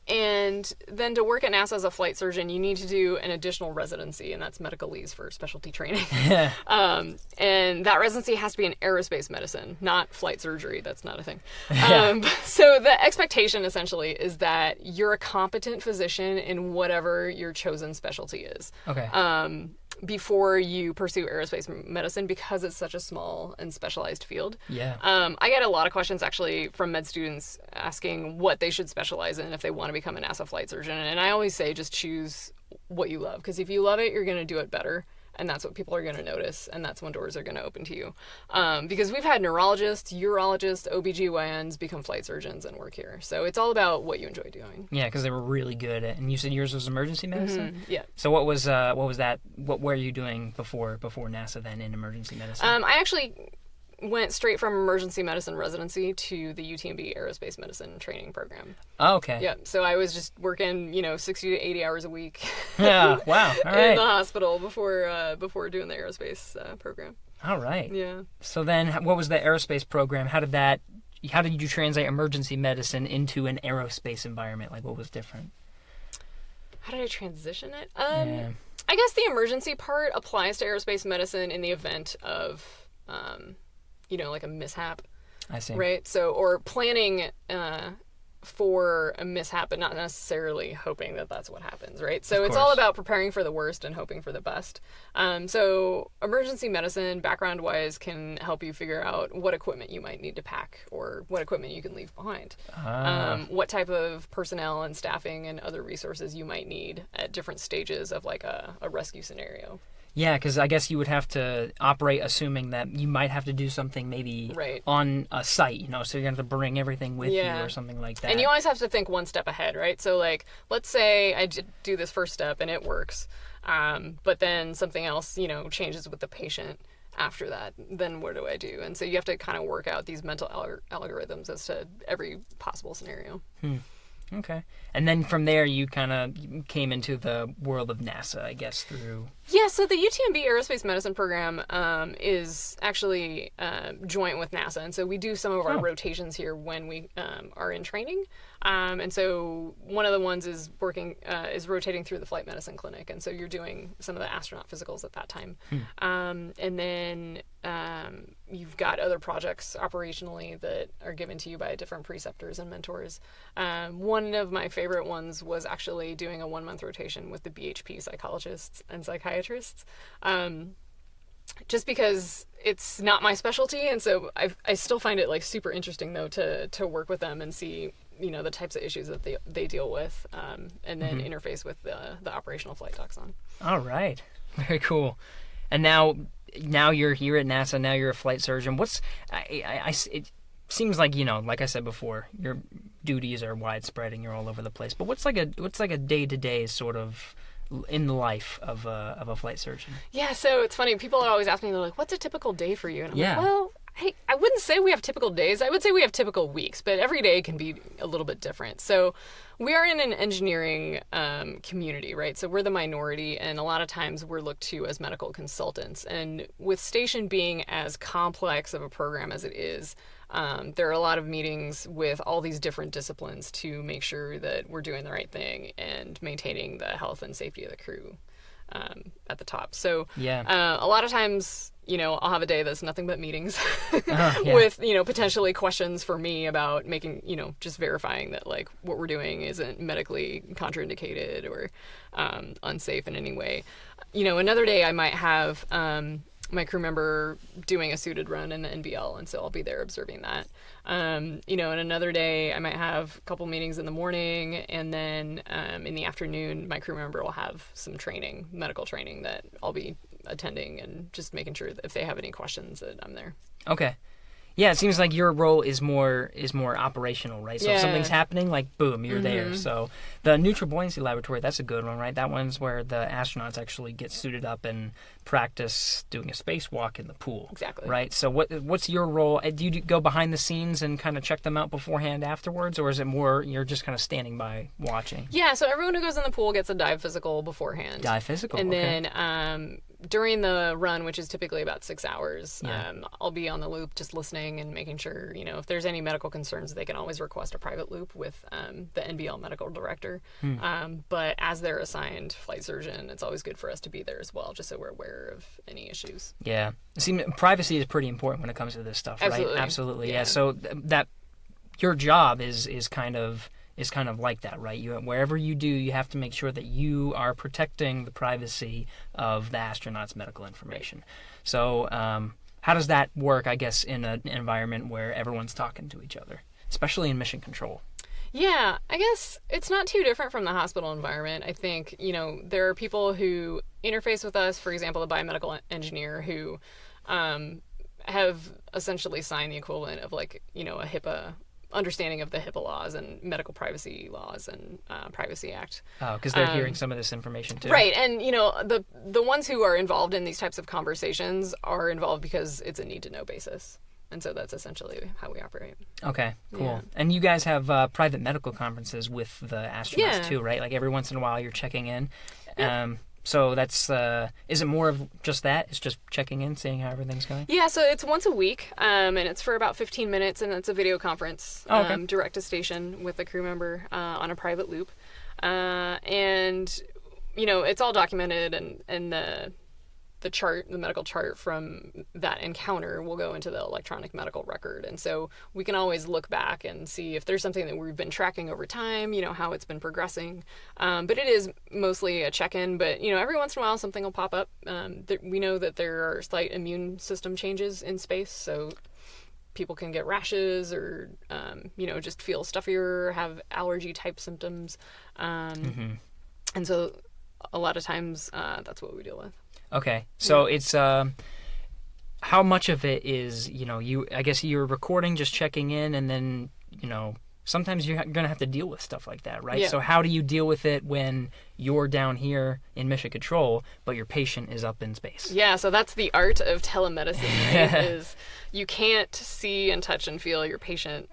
And then to work at NASA as a flight surgeon, you need to do an additional residency, and that's medical leave for specialty training. And that residency has to be in aerospace medicine, not flight surgery. That's not a thing. So the expectation essentially is that you're a competent physician in whatever your chosen specialty is. Okay. Before you pursue aerospace medicine, because it's such a small and specialized field. Yeah. I get a lot of questions actually from med students asking what they should specialize in if they want to become a NASA flight surgeon. And I always say just choose what you love, because if you love it, you're going to do it better. And that's what people are going to notice, and that's when doors are going to open to you. Because we've had neurologists, urologists, OBGYNs become flight surgeons and work here. So it's all about what you enjoy doing. Yeah, because they were really good at, and you said yours was emergency medicine? Yeah. So what was that, what were you doing before NASA then in emergency medicine? I actually went straight from emergency medicine residency to the UTMB aerospace medicine training program. Oh, okay. Yeah, so I was just working, 60 to 80 hours a week. Yeah, wow. All right. In the hospital before doing the aerospace program. All right. Yeah. So then, what was the aerospace program? How did you translate emergency medicine into an aerospace environment? Like, what was different? How did I transition it? I guess the emergency part applies to aerospace medicine in the event of like a mishap. I see. Right? So, or planning for a mishap, but not necessarily hoping that that's what happens, right? So it's all about preparing for the worst and hoping for the best. So emergency medicine, background-wise, can help you figure out what equipment you might need to pack or what equipment you can leave behind. What type of personnel and staffing and other resources you might need at different stages of like a rescue scenario. Yeah, because I guess you would have to operate assuming that you might have to do something maybe on a site, you know, so you're going to have to bring everything with you or something like that. And you always have to think one step ahead, right? So, like, let's say I do this first step and it works, but then something else, you know, changes with the patient after that. Then what do I do? And so you have to kind of work out these mental algorithms as to every possible scenario. Okay. And then from there, you kind of came into the world of NASA, I guess, through... Yeah, so the UTMB Aerospace Medicine Program is actually joint with NASA. And so we do some of our rotations here when we are in training. And so one of the ones is rotating through the Flight Medicine Clinic. And so you're doing some of the astronaut physicals at that time. And then you've got other projects operationally that are given to you by different preceptors and mentors. One of my favorite ones was actually doing a 1-month rotation with the BHP psychologists and psychiatrists. Just because it's not my specialty, and so I still find it like super interesting though to work with them and see, you know, the types of issues that they deal with, and then interface with the operational flight docs on. All right, very cool. And now you're here at NASA. Now you're a flight surgeon. It seems like, you know, like I said before, your duties are widespread and you're all over the place. But what's like a day-to-day sort of in the life of a flight surgeon? Yeah, so it's funny. People always ask me, they're like, "What's a typical day for you?" And I'm like, well, I wouldn't say we have typical days. I would say we have typical weeks, but every day can be a little bit different. So we are in an engineering community, right? So we're the minority, and a lot of times we're looked to as medical consultants. And with Station being as complex of a program as it is, there are a lot of meetings with all these different disciplines to make sure that we're doing the right thing and maintaining the health and safety of the crew at the top. So a lot of times, you know, I'll have a day that's nothing but meetings with, you know, potentially questions for me about making, you know, just verifying that like what we're doing isn't medically contraindicated or unsafe in any way. You know, another day I might have my crew member doing a suited run in the NBL, and so I'll be there observing that. You know, and another day I might have a couple meetings in the morning, and then in the afternoon my crew member will have some training, medical training, that I'll be attending and just making sure that if they have any questions that I'm there. Okay. Yeah, it seems like your role is more operational, right? So if something's happening, like, boom, you're there. So the neutral buoyancy laboratory, that's a good one, right? That one's where the astronauts actually get suited up and practice doing a spacewalk in the pool. Exactly. Right? So what's your role? Do you go behind the scenes and kind of check them out beforehand afterwards, or is it more you're just kind of standing by watching? Yeah, so everyone who goes in the pool gets a dive physical beforehand. Dive physical, and then during the run, which is typically about 6 hours, I'll be on the loop just listening and making sure, you know, if there's any medical concerns, they can always request a private loop with the NBL medical director. But as they're assigned flight surgeon, it's always good for us to be there as well, just so we're aware of any issues. Yeah. Privacy is pretty important when it comes to this stuff, right? Absolutely. Yeah. So that your job is kind of like that, right? Wherever you do, you have to make sure that you are protecting the privacy of the astronauts' medical information. Right. So how does that work, I guess, in an environment where everyone's talking to each other, especially in mission control? Yeah, I guess it's not too different from the hospital environment. I think, you know, there are people who interface with us, for example, a biomedical engineer who have essentially signed the equivalent of, like, you know, a HIPAA understanding of the HIPAA laws and medical privacy laws and Privacy Act. Oh, because they're hearing some of this information too. Right, and you know, the ones who are involved in these types of conversations are involved because it's a need-to-know basis. And so that's essentially how we operate. Okay, cool. Yeah. And you guys have private medical conferences with the astronauts too, right? Like every once in a while you're checking in. Yeah. So that's, is it more of just that? It's just checking in, seeing how everything's going? Yeah, so it's once a week, and it's for about 15 minutes, and it's a video conference, direct to station with a crew member on a private loop. And, you know, it's all documented, and the medical chart from that encounter will go into the electronic medical record. And so we can always look back and see if there's something that we've been tracking over time, how it's been progressing. But it is mostly a check-in, but, every once in a while something will pop up. We know that there are slight immune system changes in space, so people can get rashes or, just feel stuffier, have allergy-type symptoms. And so a lot of times that's what we deal with. Okay, so it's how much of it is I guess you're recording, just checking in, and then sometimes you're gonna have to deal with stuff like that, right? Yeah. So how do you deal with it when you're down here in Mission Control, but your patient is up in space? Yeah, so that's the art of telemedicine, right? Is you can't see and touch and feel your patient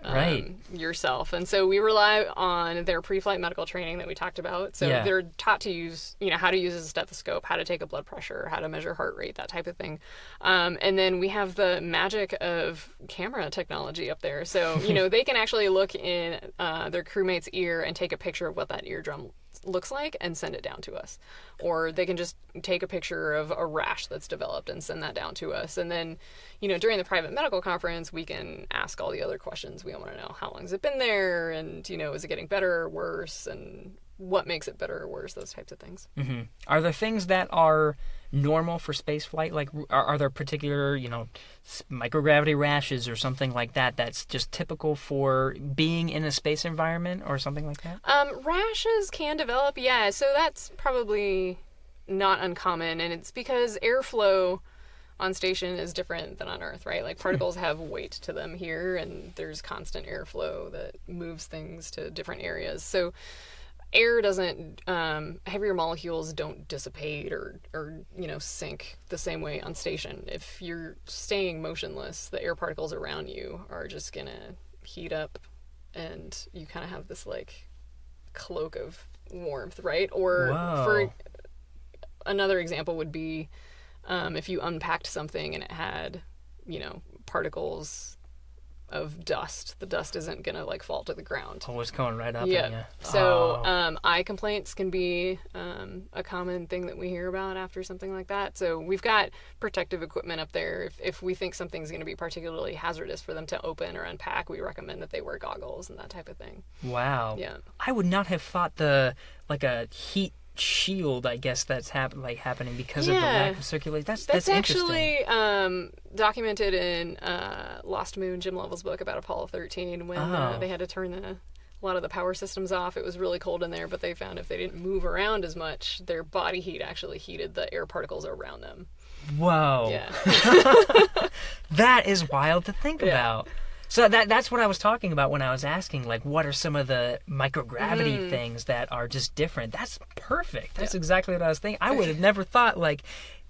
yourself. And so we rely on their pre-flight medical training that we talked about. So they're taught to use, how to use a stethoscope, how to take a blood pressure, how to measure heart rate, that type of thing. And then we have the magic of camera technology up there. So, they can actually look in their crewmate's ear and take a picture of what that eardrum looks like and send it down to us. Or they can just take a picture of a rash that's developed and send that down to us. And then, during the private medical conference, we can ask all the other questions. We want to know, how long has it been there? And, is it getting better or worse? And what makes it better or worse? Those types of things. Mm-hmm. Are there things that are normal for space flight? Like, are there particular, microgravity rashes or something like that that's just typical for being in a space environment or something like that? Rashes can develop, yeah. So that's probably not uncommon, and it's because airflow on station is different than on Earth, right? Like, particles have weight to them here, and there's constant airflow that moves things to different areas. So air doesn't, heavier molecules don't dissipate or sink the same way on station. If you're staying motionless, the air particles around you are just gonna heat up, and you kind of have this like cloak of warmth, right? Or for another example would be if you unpacked something and it had, particles of dust, the dust isn't gonna fall to the ground. Oh, it's going right up. Yeah. So eye complaints can be a common thing that we hear about after something like that. So we've got protective equipment up there. If we think something's going to be particularly hazardous for them to open or unpack, we recommend that they wear goggles and that type of thing. Wow. Yeah. I would not have thought a heat shield, I guess, that's happening because of the lack of circulation. That's actually documented in Lost Moon, Jim Lovell's book about Apollo 13 when they had to turn a lot of the power systems off. It was really cold in there, but they found if they didn't move around as much, their body heat actually heated the air particles around them. Whoa. Yeah. That is wild to think about. So that's what I was talking about when I was asking, what are some of the microgravity things that are just different? That's perfect. That's exactly what I was thinking. I would have never thought,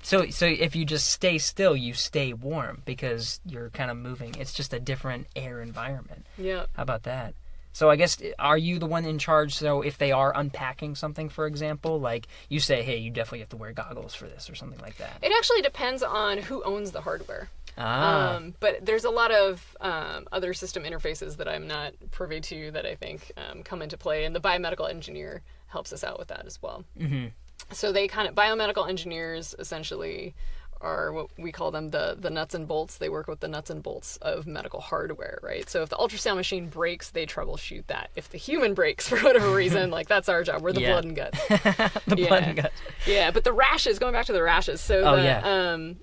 so if you just stay still, you stay warm because you're kind of moving. It's just a different air environment. Yeah. How about that? So I guess, are you the one in charge? So if they are unpacking something, for example, you say, hey, you definitely have to wear goggles for this or something like that. It actually depends on who owns the hardware. But there's a lot of other system interfaces that I'm not privy to that I think come into play, and the biomedical engineer helps us out with that as well. Mm-hmm. So biomedical engineers essentially are what we call them the nuts and bolts. They work with the nuts and bolts of medical hardware, right? So if the ultrasound machine breaks, they troubleshoot that. If the human breaks for whatever reason, that's our job. We're the blood and guts. Blood and guts. Yeah, but the rashes, going back to the rashes. So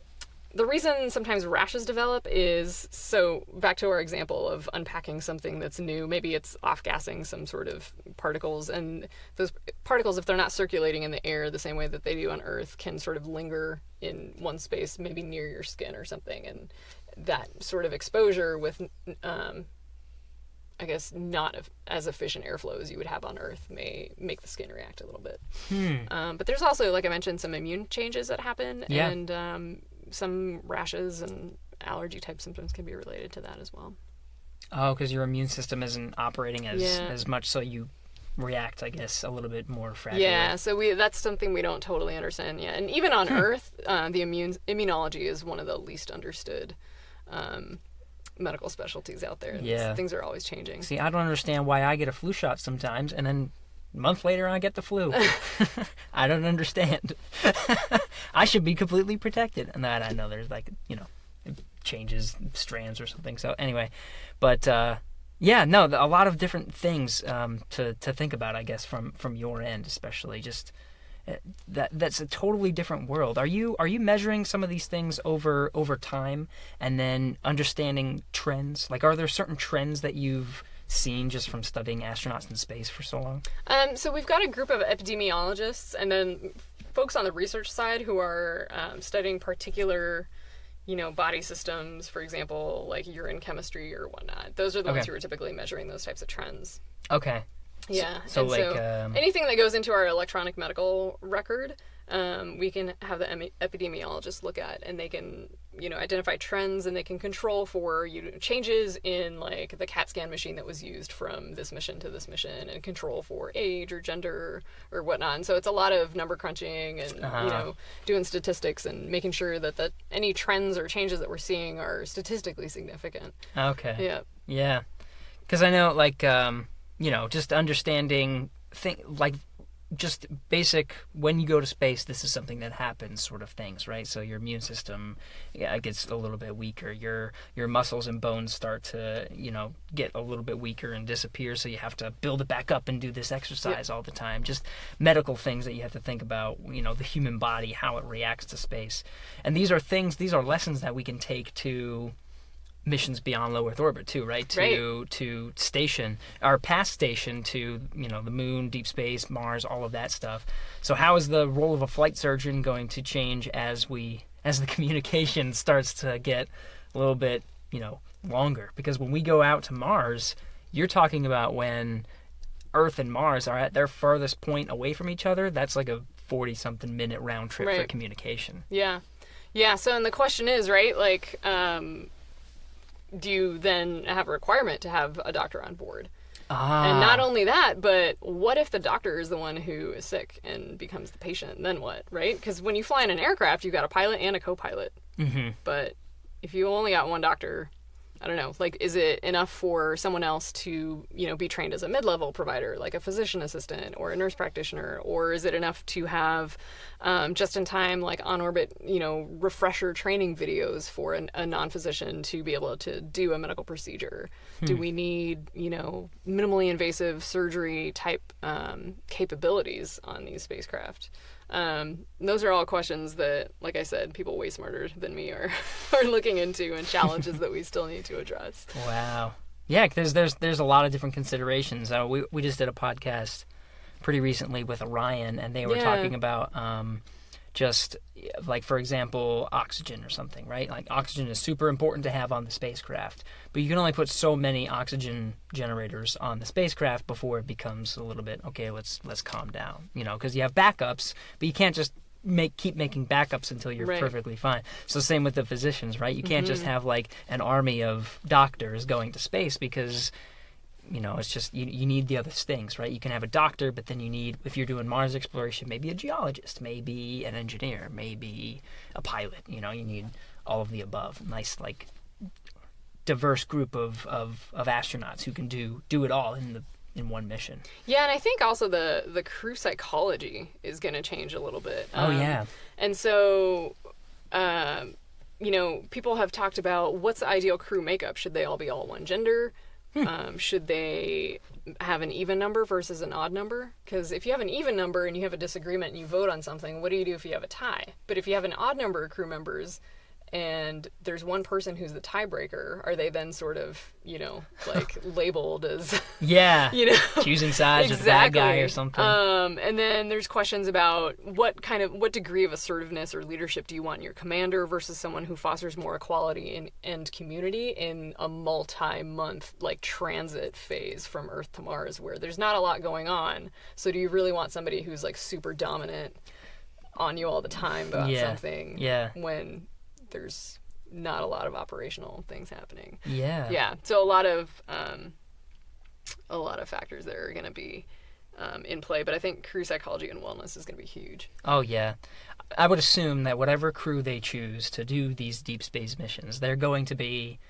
the reason sometimes rashes develop is, so back to our example of unpacking something that's new, maybe it's off-gassing some sort of particles, and those particles, if they're not circulating in the air the same way that they do on Earth, can sort of linger in one space, maybe near your skin or something, and that sort of exposure with, I guess, not as efficient airflow as you would have on Earth may make the skin react a little bit. But there's also, like I mentioned, some immune changes that happen, and some rashes and allergy type symptoms can be related to that as well. Oh, because your immune system isn't operating as much, so you react, I guess, a little bit more fragile. Yeah, so that's something we don't totally understand yet. And even on Earth, the immunology is one of the least understood medical specialties out there. Yeah. Things are always changing. See, I don't understand why I get a flu shot sometimes, and then a month later I get the flu. I don't understand. I should be completely protected. And I know there's like, it changes strands or something. So anyway, but yeah, no, a lot of different things to think about, I guess, from your end, especially. Just that's a totally different world. Are you measuring some of these things over time and then understanding trends? Like, are there certain trends that you've seen just from studying astronauts in space for so long? So we've got a group of epidemiologists and then folks on the research side who are studying particular, body systems, for example, like urine chemistry or whatnot. Those are the ones who are typically measuring those types of trends. Okay. Yeah. So anything that goes into our electronic medical record, we can have the epidemiologists look at, and they can, identify trends, and they can control for changes in like the CAT scan machine that was used from this mission to this mission, and control for age or gender or whatnot. And so it's a lot of number crunching and doing statistics and making sure that any trends or changes that we're seeing are statistically significant. Okay. Yeah. Yeah. Because I know, like, just understanding just basic, when you go to space, this is something that happens sort of things, right? So your immune system gets a little bit weaker. Your muscles and bones start to, get a little bit weaker and disappear, so you have to build it back up and do this exercise all the time. Just medical things that you have to think about, the human body, how it reacts to space. And these are lessons that we can take to missions beyond low Earth orbit too, right? To station, our past station to, the moon, deep space, Mars, all of that stuff. So how is the role of a flight surgeon going to change as the communication starts to get a little bit, longer? Because when we go out to Mars, you're talking about when Earth and Mars are at their farthest point away from each other. That's like a 40-something minute round trip for communication. Yeah. Yeah. So, and the question is, right, like, do you then have a requirement to have a doctor on board? And not only that, but what if the doctor is the one who is sick and becomes the patient? Then what, right? Because when you fly in an aircraft, you've got a pilot and a co-pilot. Mm-hmm. But if you only got one doctor, I don't know, like, is it enough for someone else to, be trained as a mid-level provider, like a physician assistant or a nurse practitioner? Or is it enough to have just-in-time, like, on-orbit, refresher training videos for a non-physician to be able to do a medical procedure? Do we need, minimally invasive surgery type capabilities on these spacecraft? Those are all questions that, like I said, people way smarter than me are looking into, and challenges that we still need to address. Wow. Yeah, because there's a lot of different considerations. We just did a podcast pretty recently with Orion, and they were talking about just, like, for example, oxygen or something, right? Like, oxygen is super important to have on the spacecraft, but you can only put so many oxygen generators on the spacecraft before it becomes a little bit, okay, let's calm down, because you have backups, but you can't just keep making backups until you're perfectly fine. So same with the physicians, right? You can't just have, like, an army of doctors going to space, because it's just, you need the other things, right? You can have a doctor, but then you need, if you're doing Mars exploration, maybe a geologist, maybe an engineer, maybe a pilot. You need all of the above. Nice, like, diverse group of astronauts who can do it all in one mission. Yeah, and I think also the crew psychology is going to change a little bit. And so, people have talked about what's the ideal crew makeup. Should they all be all one gender? Should they have an even number versus an odd number? Because if you have an even number and you have a disagreement and you vote on something, what do you do if you have a tie? But if you have an odd number of crew members and there's one person who's the tiebreaker, are they then sort of, like, labeled as choosing sides or the bad guy or something? And then there's questions about what degree of assertiveness or leadership do you want in your commander versus someone who fosters more equality and community in a multi-month, like, transit phase from Earth to Mars where there's not a lot going on. So do you really want somebody who's, like, super dominant on you all the time about something when there's not a lot of operational things happening? Yeah. So a lot of factors that are going to be in play, but I think crew psychology and wellness is going to be huge. Oh yeah, I would assume that whatever crew they choose to do these deep space missions, they're going to be,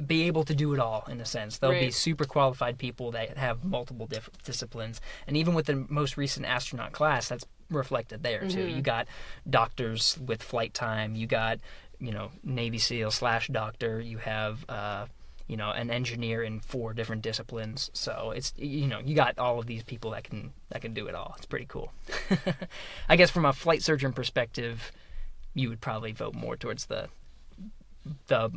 be able to do it all in a sense. They'll be Right. super qualified people that have multiple different disciplines, and even with the most recent astronaut class, that's reflected there too. You got doctors with flight time. You got Navy SEAL / doctor. You have an engineer in 4 different disciplines. So it's you got all of these people that can do it all. It's pretty cool. I guess from a flight surgeon perspective, you would probably vote more towards the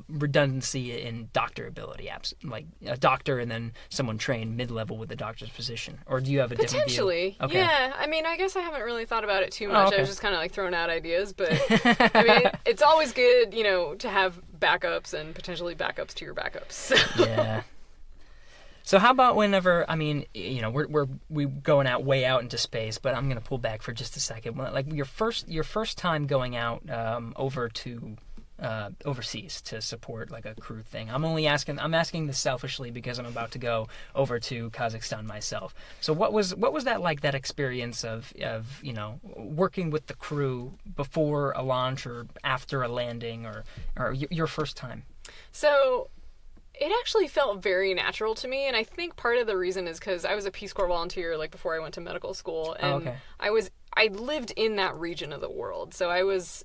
redundancy in doctor ability, like a doctor and then someone trained mid-level with the doctor's position, or do you have a different view? Potentially, Okay. yeah. I mean, I guess I haven't really thought about it too much. okay. I was just kind of like throwing out ideas, but I mean, it's always good, to have backups and potentially backups to your backups. So. Yeah. So how about whenever, I mean, we're going way out into space, but I'm gonna pull back for just a second. Like your first time going out over to overseas to support like a crew thing. I'm asking this selfishly because I'm about to go over to Kazakhstan myself. So what was that like, that experience of working with the crew before a launch or after a landing or your first time? So it actually felt very natural to me, and I think part of the reason is because I was a Peace Corps volunteer like before I went to medical school, and okay. I lived in that region of the world. So I was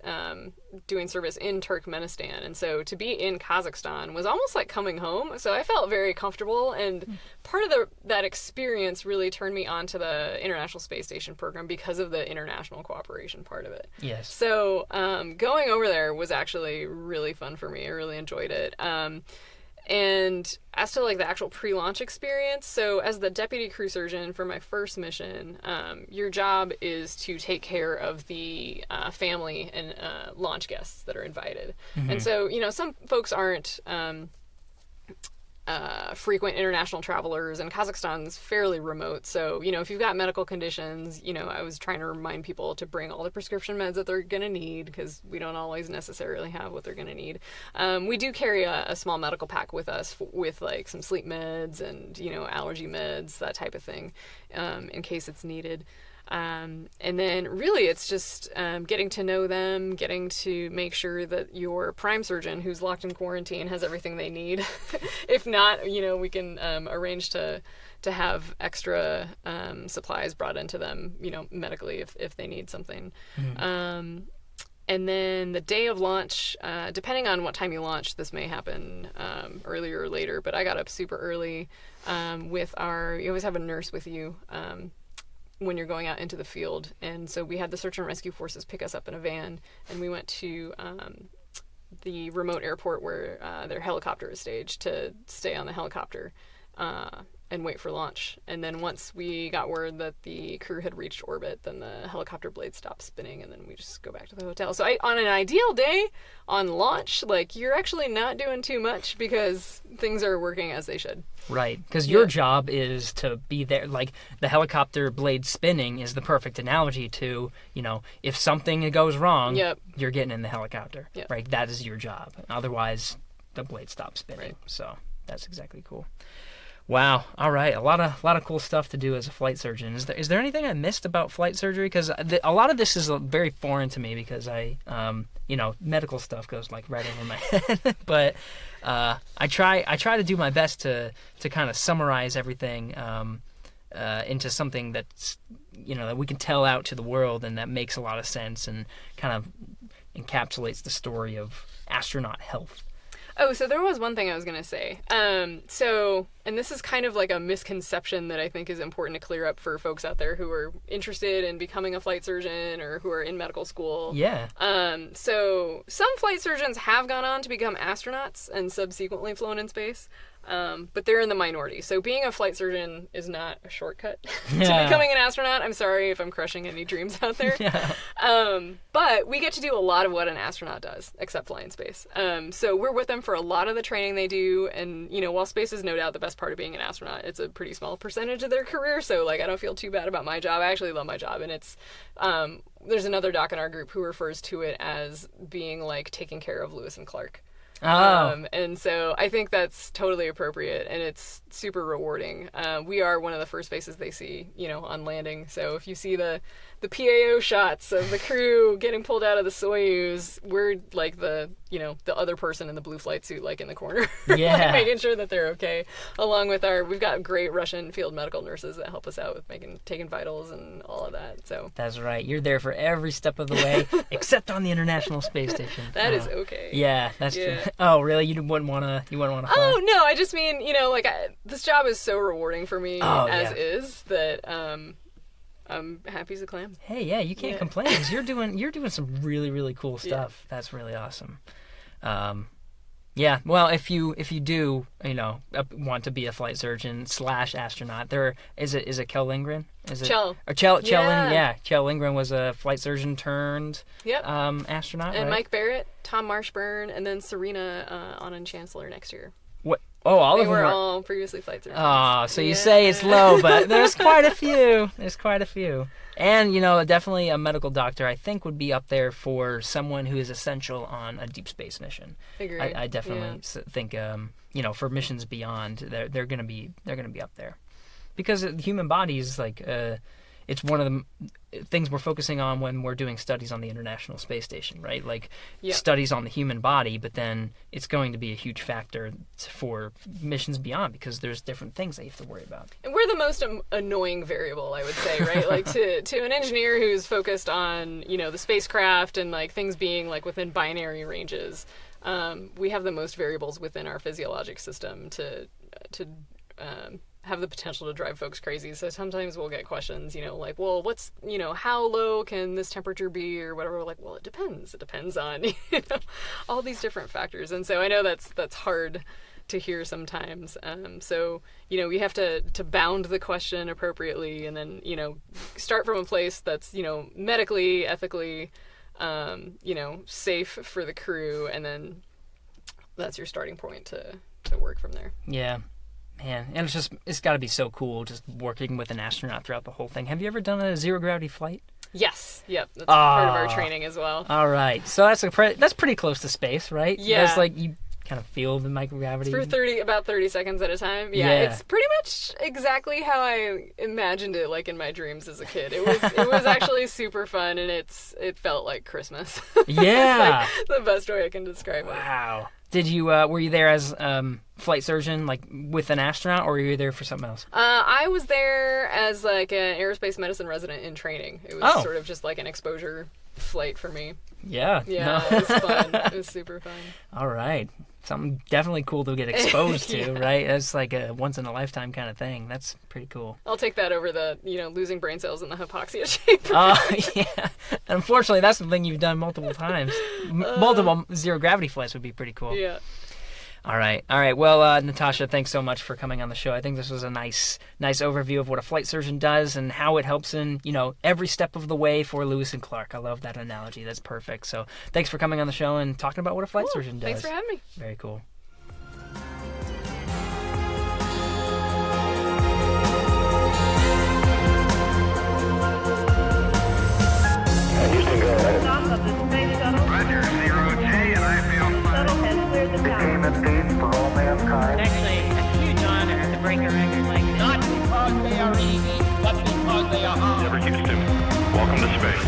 doing service in Turkmenistan, and so to be in Kazakhstan was almost like coming home. So I felt very comfortable, and part of that experience really turned me on to the International Space Station program because of the international cooperation part of it. Yes. So going over there was actually really fun for me. I really enjoyed it. And as to like the actual pre-launch experience, so as the deputy crew surgeon for my first mission, your job is to take care of the family and launch guests that are invited. And so, some folks aren't frequent international travelers, and Kazakhstan's fairly remote. So, if you've got medical conditions, I was trying to remind people to bring all the prescription meds that they're going to need, because we don't always necessarily have what they're going to need. We do carry a small medical pack with us with like some sleep meds and, allergy meds, that type of thing, in case it's needed. And then really it's just getting to know them, getting to make sure that your prime surgeon who's locked in quarantine has everything they need. If not, we can arrange to have extra supplies brought into them, medically if they need something. And then the day of launch, depending on what time you launch, this may happen earlier or later, but I got up super early you always have a nurse with you when you're going out into the field. And so we had the search and rescue forces pick us up in a van, and we went to the remote airport where their helicopter is staged to stay on the helicopter and wait for launch. And then once we got word that the crew had reached orbit, then the helicopter blade stopped spinning, and then we just go back to the hotel. So on an ideal day on launch, like, you're actually not doing too much because things are working as they should. Right, because your job is to be there. Like, the helicopter blade spinning is the perfect analogy to, if something goes wrong, you're getting in the helicopter. Right, that is your job. Otherwise, the blade stops spinning. Right. So that's exactly cool. Wow. All right. A lot of cool stuff to do as a flight surgeon. Is there anything I missed about flight surgery? Because a lot of this is very foreign to me because I, medical stuff goes like right over my head. But I try to do my best to kind of summarize everything into something that's, that we can tell out to the world and that makes a lot of sense and kind of encapsulates the story of astronaut health. Oh, so there was one thing I was going to say. And this is kind of like a misconception that I think is important to clear up for folks out there who are interested in becoming a flight surgeon or who are in medical school. Yeah. So some flight surgeons have gone on to become astronauts and subsequently flown in space. But they're in the minority. So being a flight surgeon is not a shortcut to becoming an astronaut. I'm sorry if I'm crushing any dreams out there. But we get to do a lot of what an astronaut does, except fly in space. So we're with them for a lot of the training they do. And, while space is no doubt the best part of being an astronaut, it's a pretty small percentage of their career. So, I don't feel too bad about my job. I actually love my job. And it's, there's another doc in our group who refers to it as being like taking care of Lewis and Clark. And so I think that's totally appropriate, and it's super rewarding. We are one of the first faces they see, on landing. So if you see the the PAO shots of the crew getting pulled out of the Soyuz, we're like the other person in the blue flight suit, like in the corner, Yeah. like making sure that they're okay. Along with we've got great Russian field medical nurses that help us out with taking vitals and all of that. So That's right. You're there for every step of the way, except on the International Space Station. that is okay. Yeah, that's Yeah. true. Oh, really? You wouldn't want to fly? Oh no, I just mean this job is so rewarding for me as yeah. is that I'm happy as a clam. Hey, yeah, you can't complain 'cause you're doing some really, really cool stuff. That's really awesome. Yeah, well, if you do, want to be a flight surgeon / astronaut, is it Kjell Lindgren? Is it Kjell. Or Kjell Yeah. Kjell Lindgren was a flight surgeon turned astronaut, And right? Mike Barrett, Tom Marshburn, and then Serena Anand Chancellor next year. What? Oh, all They of them were are. all previously flight surgeons. Oh, so you say it's low, but there's quite a few. And, definitely a medical doctor, I think, would be up there for someone who is essential on a deep space mission. Agreed. I definitely think, for missions beyond, they're going to be up there. Because the human body is it's one of the things we're focusing on when we're doing studies on the International Space Station, right? Studies on the human body, but then it's going to be a huge factor for missions beyond because there's different things that you have to worry about. And we're the most annoying variable, I would say, right? Like to an engineer who's focused on, the spacecraft and things being within binary ranges, we have the most variables within our physiologic system to have the potential to drive folks crazy. So sometimes we'll get questions, well, what's, how low can this temperature be or whatever. We're like, well, it depends. It depends on, all these different factors. And so I know that's hard to hear sometimes. So, we have to bound the question appropriately and then, start from a place that's, medically, ethically, safe for the crew. And then that's your starting point to work from there. Yeah. Man, and it's got to be so cool just working with an astronaut throughout the whole thing. Have you ever done a zero gravity flight? Yes. Yep. That's part of our training as well. All right. So that's pretty close to space, right? Yeah. That's you kind of feel the microgravity. For about 30 seconds at a time. Yeah. It's pretty much exactly how I imagined it in my dreams as a kid. It was actually super fun and it felt like Christmas. Yeah. It's the best way I can describe it. Wow. Did you were you there as flight surgeon with an astronaut or were you there for something else? I was there as an aerospace medicine resident in training. It was sort of just an exposure flight for me. Yeah. Yeah, it was fun. It was super fun. All right. Something definitely cool to get exposed to, right? That's like a once-in-a-lifetime kind of thing. That's pretty cool. I'll take that over the, losing brain cells in the hypoxia chamber. Yeah. Unfortunately, that's something you've done multiple times. Multiple zero-gravity flights would be pretty cool. Yeah. All right. Well, Natasha, thanks so much for coming on the show. I think this was a nice overview of what a flight surgeon does and how it helps in, every step of the way for Lewis and Clark. I love that analogy. That's perfect. So thanks for coming on the show and talking about what a flight surgeon does. Thanks for having me. Very cool. Houston, go ahead. Stop of the space shuttle. Roger, 0J, and I feel Shuttle has cleared the tower. Attainment speed for all mankind. Actually, a huge honor to break a record like this. Not because they are easy, but because they are hard. Houston, welcome to space.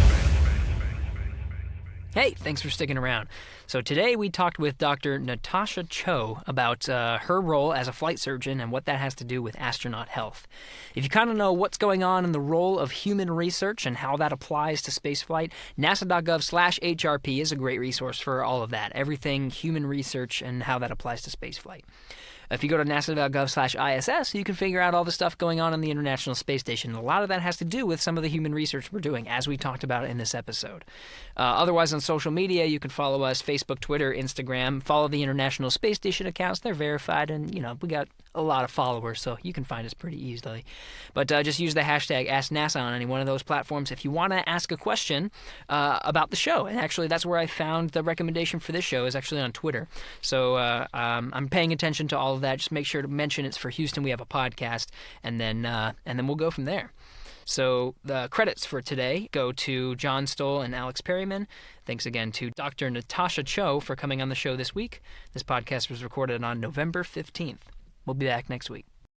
Hey, thanks for sticking around. So today we talked with Dr. Natasha Cho about her role as a flight surgeon and what that has to do with astronaut health. If you kind of know what's going on in the role of human research and how that applies to spaceflight, nasa.gov/HRP is a great resource for all of that. Everything human research and how that applies to spaceflight. If you go to nasa.gov/ISS, you can figure out all the stuff going on in the International Space Station. A lot of that has to do with some of the human research we're doing, as we talked about in this episode. Otherwise, on social media, you can follow us, Facebook, Twitter, Instagram. Follow the International Space Station accounts. They're verified, and, we got a lot of followers, so you can find us pretty easily. But just use the hashtag AskNASA on any one of those platforms if you want to ask a question about the show. And actually, that's where I found the recommendation for this show is actually on Twitter. So I'm paying attention to all of that. Just make sure to mention it's for Houston. We have a podcast, and then we'll go from there. So the credits for today go to John Stoll and Alex Perryman. Thanks again to Dr. Natasha Cho for coming on the show this week. This podcast was recorded on November 15th. We'll be back next week.